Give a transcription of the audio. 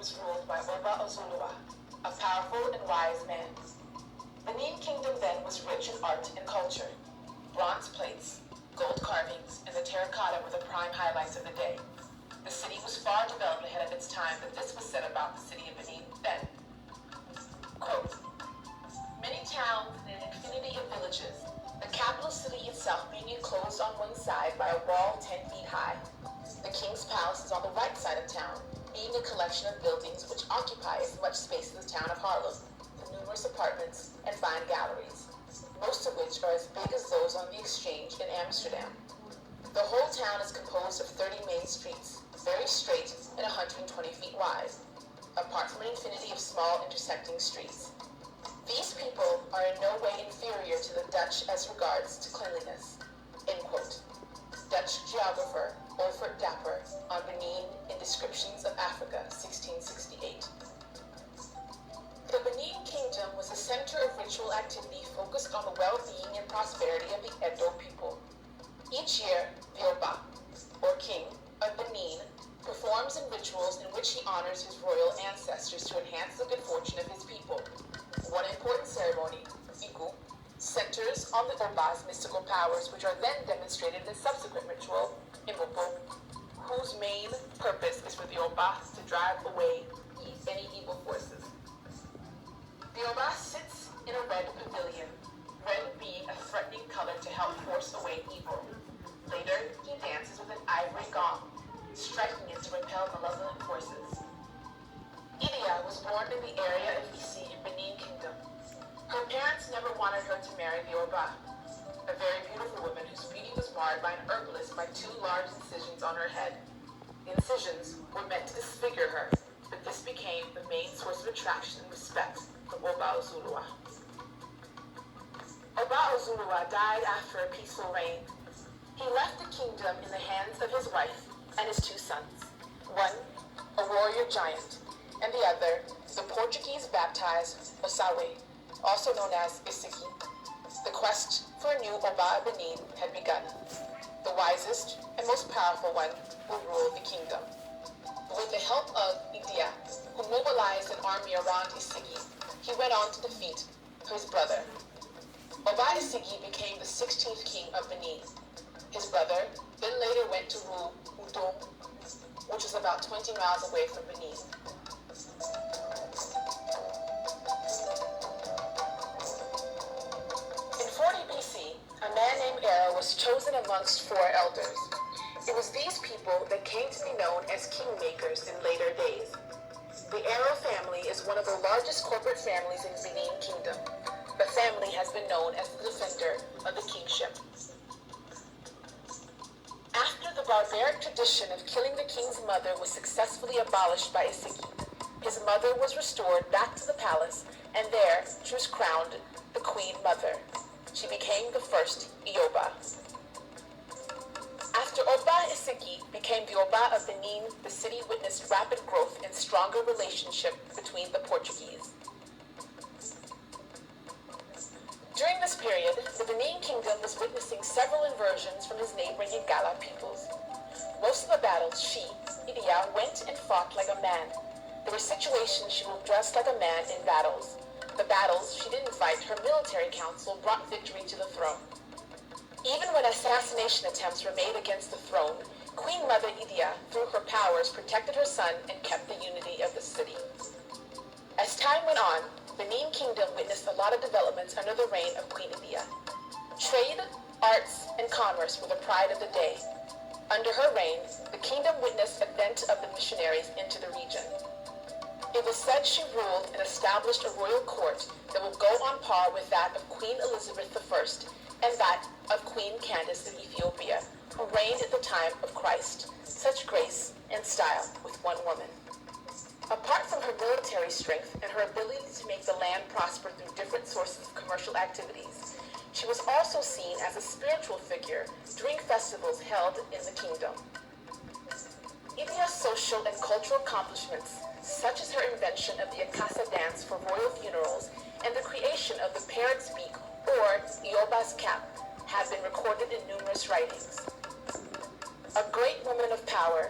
was ruled by Oba Ozuluwa, a powerful and wise man. Benin Kingdom then was rich in art and culture. Bronze plates, gold carvings, and the terracotta were the prime highlights of the day. The city was far developed ahead of its time, but this was said about the city of Benin then. Quote, many towns and an infinity of villages, the capital city itself being enclosed on one side by a wall 10 feet high. The king's palace is on the right side of town, being a collection of buildings which occupy as much space as the town of Harlem, with numerous apartments and fine galleries, most of which are as big as those on the Exchange in Amsterdam. The whole town is composed of 30 main streets, very straight and 120 feet wide, apart from an infinity of small intersecting streets. These people are in no way inferior to the Dutch as regards to cleanliness. End quote. Dutch geographer Olfert Dapper on Benin in Descriptions of Africa, 1668. The Benin Kingdom was a center of ritual activity focused on the well-being and prosperity of the Edo people. Each year, the Oba, or king, of Benin performs in rituals in which he honors his royal ancestors to enhance the good fortune of his people. One important ceremony, Iku, centers on the Oba's mystical powers, which are then demonstrated in a subsequent ritual, Imbopo, whose main purpose is for the Oba to drive away any evil forces. The Oba sits in a red pavilion, red being a threatening color to help force away evil. Later, he dances with an ivory gong, striking it to repel malevolent forces. Idia was born in the area of Isi in Benin Kingdom. Her parents never wanted her to marry the Oba, a very beautiful woman whose beauty was marred by an herbalist by 2 large incisions on her head. The incisions were meant to disfigure her, but this became the main source of attraction and respect from Oba Ozuluwa. Oba Ozuluwa died after a peaceful reign. He left the kingdom in the hands of his wife and his 2 sons, one a warrior giant, and the other the Portuguese baptized Osawe, also known as Isiki. The quest for a new Oba Benin had begun. The wisest and most powerful one would rule the kingdom. With the help of Idia, who mobilized an army around Isiki, he went on to defeat his brother. Oba Isiki became the 16th king of Benin. His brother then later went to rule Udom, which is about 20 miles away from Benin. In 40 BC, a man named Era was chosen amongst 4 elders. It was these people that came to be known as kingmakers in later days. The Era family is one of the largest corporate families in Benin Kingdom. The family has been known as the defender of the kingship. After the barbaric tradition of killing the king's mother was successfully abolished by Isiki, his mother was restored back to the palace, and there she was crowned the Queen Mother. She became the first Ioba. After Oba Isiki became the Oba of Benin, the city witnessed rapid growth and stronger relationship between the Portuguese. During this period, the Benin Kingdom was witnessing several inversions from his neighboring Igala peoples. Most of the battles she, Idia, went and fought like a man. There were situations she would dress like a man in battles. The battles she didn't fight, her military council brought victory to the throne. Even when assassination attempts were made against the throne, Queen Mother Idia, through her powers, protected her son and kept the unity of the city. As time went on, Benin Kingdom witnessed a lot of developments under the reign of Queen Idia. Trade, arts, and commerce were the pride of the day. Under her reign, the kingdom witnessed advent of the missionaries into the region. It was said she ruled and established a royal court that would go on par with that of Queen Elizabeth I and that of Queen Candace of Ethiopia, who reigned at the time of Christ. Such grace and style with one woman. Apart from her military strength and her ability to make the land prosper through different sources of commercial activities, she was also seen as a spiritual figure during festivals held in the kingdom. Idia's social and cultural accomplishments, such as her invention of the Akasa dance for royal funerals and the creation of the parrot's beak or Ioba's cap, have been recorded in numerous writings. A great woman of power,